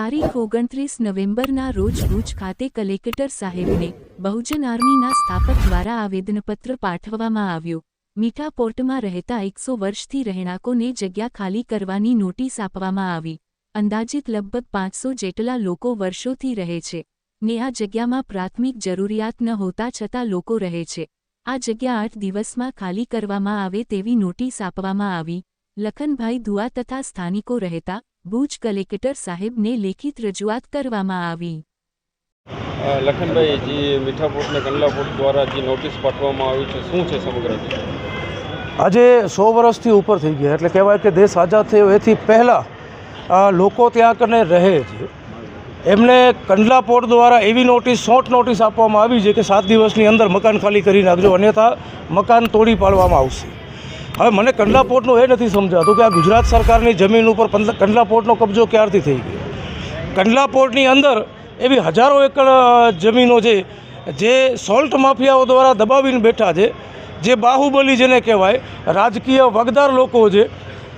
તારીખ 29 નવેમ્બરના રોજ ભુજ ખાતે કલેક્ટર સાહેબને બહુજન આર્મીના સ્થાપક દ્વારા આવેદનપત્ર પાઠવવામાં આવ્યું। મીઠા પોર્ટમાં રહેતા 100 વર્ષથી રહેણાંકોને જગ્યા ખાલી કરવાની નોટિસ આપવામાં આવી। અંદાજિત લગભગ 500 જેટલા લોકો વર્ષોથી રહે છે ને આ જગ્યામાં પ્રાથમિક જરૂરિયાત ન હોતા છતાં લોકો રહે છે। આ જગ્યા 8 દિવસમાં ખાલી કરવામાં આવે તેવી નોટિસ આપવામાં આવી। લખનભાઈ દુઆ તથા સ્થાનિકો રહેતા ભુજ કલેક્ટર સાહેબને લેખિત રજૂઆત કરવામાં આવી। લખનભાઈ जी મીઠા પોર્ટ ને કંડલા પોર્ટ દ્વારા જે નોટિસ પાઠવવામાં આવી છે શું છે સમગ્ર? આજે 100 વર્ષથી ઉપર થઈ ગયા એટલે કહેવાય કે દેશ આઝાદ થયો એથી પહેલાં લોકો ત્યાં કને રહે છે। એમને કંડલા પોર્ટ દ્વારા એવી નોટિસ શોર્ટ નોટિસ આપવામાં આવી છે કે 7 દિવસની અંદર મકાન ખાલી કરી નાખજો, અન્યથા મકાન તોડી પાડવામાં આવશે। હવે મને કંડલા પોર્ટનું એ નથી સમજાતું કે આ ગુજરાત સરકારની જમીન ઉપર કંડલા પોર્ટનો કબજો ક્યારથી થઈ ગયો। કંડલા પોર્ટની અંદર એવી હજારો એકડ જમીનો છે જે સોલ્ટ માફિયાઓ દ્વારા દબાવીને બેઠા છે, જે બાહુબલી જેને કહેવાય રાજકીય વગદાર લોકો છે,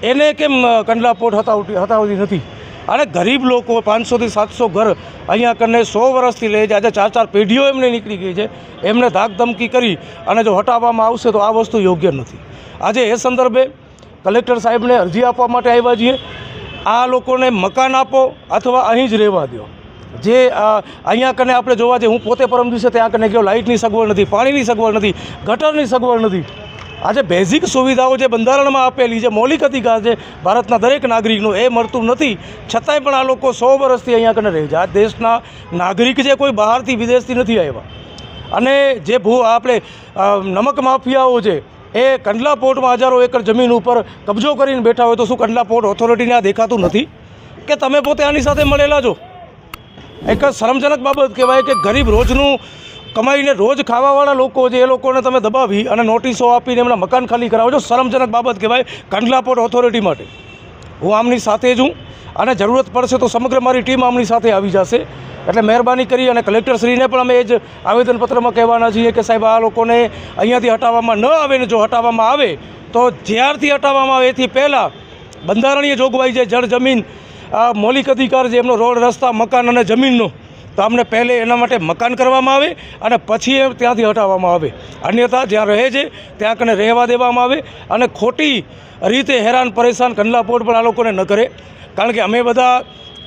એને કેમ કંડલા પોર્ટ હટાવતી નથી? અને ગરીબ લોકો 500 થી 700 ઘર અહીંયા કને 100 વર્ષથી લે છે, આજે 4 પેઢીઓ એમને નીકળી ગઈ છે, એમને ધાકધમકી કરી અને જો હટાવવામાં આવશે તો આ વસ્તુ યોગ્ય નથી। આજે એ સંદર્ભે કલેક્ટર સાહેબને અરજી આપવા માટે આવ્યા છીએ। આ લોકોને મકાન આપો અથવા અહીં જ રહેવા દો। જે અહીંયા કને આપણે જોવા જઈએ, હું પોતે પરમ દિવસે ત્યાં કને ગયો, લાઇટની સગવડ નથી, પાણીની સગવડ નથી, ગટરની સગવડ નથી। આજે બેઝિક સુવિધાઓ જે બંધારણમાં આપેલી છે, મૌલિક અધિકાર છે ભારતના દરેક નાગરિકનો, એ મળતું નથી। છતાંય પણ આ લોકો 100 વર્ષથી અહીંયા કને રહે છે। આ દેશના નાગરિક છે, કોઈ બહારથી વિદેશથી નથી આવ્યા। અને જે આપણે નમક માફિયાઓ છે એ કંડલા પોર્ટમાં હજારો એકર જમીન ઉપર કબજો કરીને બેઠા હોય તો શું કંડલા પોર્ટ ઓથોરિટીને આ દેખાતું નથી કે તમે પોતે આની સાથે મળેલા છો? એક શરમજનક બાબત કહેવાય કે ગરીબ રોજનું કમાઈને રોજ ખાવાવાળા લોકો છે, એ લોકોને તમે દબાવી અને નોટિસો આપીને એમના મકાન ખાલી કરાવો છો। શરમજનક બાબત કહેવાય કંડલા પોર્ટ ઓથોરિટી માટે। હું આમની સાથે જ હું અને જરૂરત પડશે તો સમગ્ર મારી ટીમ આમની સાથે આવી જશે। એટલે મહેરબાની કરી અને કલેક્ટરશ્રીને પણ અમે એ જ આવેદનપત્રમાં કહેવાના છીએ કે સાહેબ આ લોકોને અહીંયાથી હટાવવામાં ન આવે ને જો હટાવવામાં આવે તો જ્યારથી હટાવવામાં આવે એથી પહેલાં બંધારણીય જોગવાઈ છે, જળ જમીન મૌલિક અધિકાર છે એમનો, રોડ રસ્તા મકાન અને જમીનનો, તો અમને પહેલે એના માટે મકાન કરવામાં આવે અને પછી એ ત્યાંથી હટાવવામાં આવે। અન્યથા જ્યાં રહે છે ત્યાં કને રહેવા દેવામાં આવે અને ખોટી રીતે હેરાન પરેશાન કંડલા પોર્ટ પણ આ લોકોને ન કરે। કારણ કે અમે બધા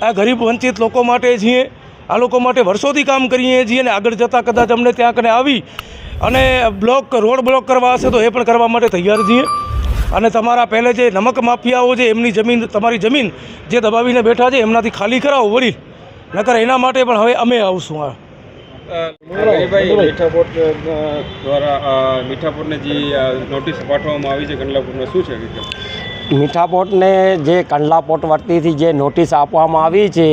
આ ગરીબ વંચિત લોકો માટે છીએ, આ લોકો માટે વર્ષોથી કામ કરીએ છીએ અને આગળ જતાં કદાચ અમને ત્યાં કને આવી અને રોડ બ્લોક કરવા હશે તો એ પણ કરવા માટે તૈયાર છીએ। અને તમારા પહેલે જે નમક માફિયાઓ છે એમની જમીન, તમારી જમીન જે દબાવીને બેઠા છે એમનાથી ખાલી કરાવો વળી, નકર એના માટે પણ હવે અમે આવશું। ભાઈ મીઠા પોર્ટ દ્વારા મીઠા પોર્ટને જે નોટિસ પાઠવવામાં આવી છે કંડલા પોર્ટને શું છે? મીઠા પોર્ટને જે કંડલા પોર્ટ વતીથી જે નોટિસ આપવામાં આવી છે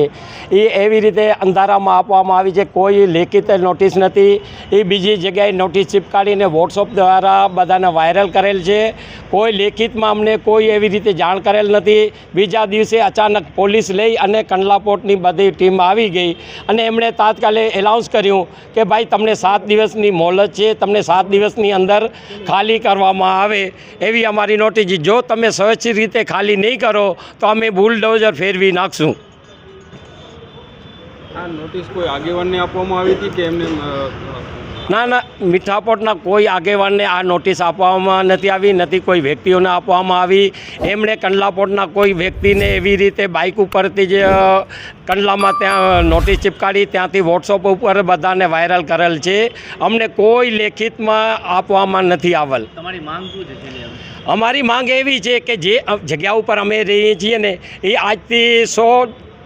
એ એવી રીતે અંધારામાં આપવામાં આવી છે, કોઈ લેખિત નોટિસ નથી। એ બીજી જગ્યાએ નોટિસ ચીપકાડીને વોટ્સઅપ દ્વારા બધાને વાયરલ કરેલ છે, કોઈ લેખિતમાં અમને કોઈ એવી રીતે જાણ કરેલ નથી। બીજા દિવસે અચાનક પોલીસ લઈ અને કંડલા પોર્ટની બધી ટીમ આવી ગઈ અને એમણે તાત્કાલિક એલાઉન્સ કર્યું કે ભાઈ તમને 7 દિવસની મોહલત છે, તમને 7 દિવસની અંદર ખાલી કરવામાં આવે એવી અમારી નોટિસ। જો તમે સ્વચ્છ રીતે ખાલી નહીં કરો તો અમે બુલડોઝર ફેરવી નાખશું। આ નોટિસ કોઈ આગેવાનને આપવામાં આવી હતી કે એમને? ના, મીઠા પોર્ટના કોઈ આગેવાનને આ નોટિસ આપવામાં નથી આવી, નથી કોઈ વ્યક્તિઓને આપવામાં આવી। એમણે કંડલા પોર્ટના કોઈ વ્યક્તિને એવી રીતે બાઇક ઉપરથી જ કંડલામાં ત્યાં નોટિસ ચીપકાડી ત્યાંથી વોટ્સઅપ ઉપર બધાને વાયરલ કરેલ છે। અમને કોઈ લેખિતમાં આપવામાં નથી આવેલ। તમારી માંગ શું છે? અમારી માંગ એવી છે કે જે જગ્યા ઉપર અમે રહીએ છીએ ને એ આજથી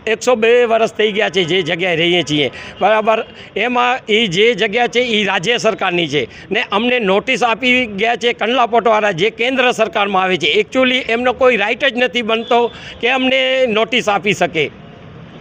102 વર્ષ થઈ ગયા છે જે જગ્યાએ રહીએ છીએ, બરાબર। એમાં એ જે જગ્યા છે એ રાજ્ય સરકારની છે ને અમને નોટિસ આપી ગયા છે કંડલા પોર્ટવાળા, જે કેન્દ્ર સરકારમાં આવે છે। એકચ્યુઅલી એમનો કોઈ રાઇટ જ નથી બનતો કે અમને નોટિસ આપી શકે।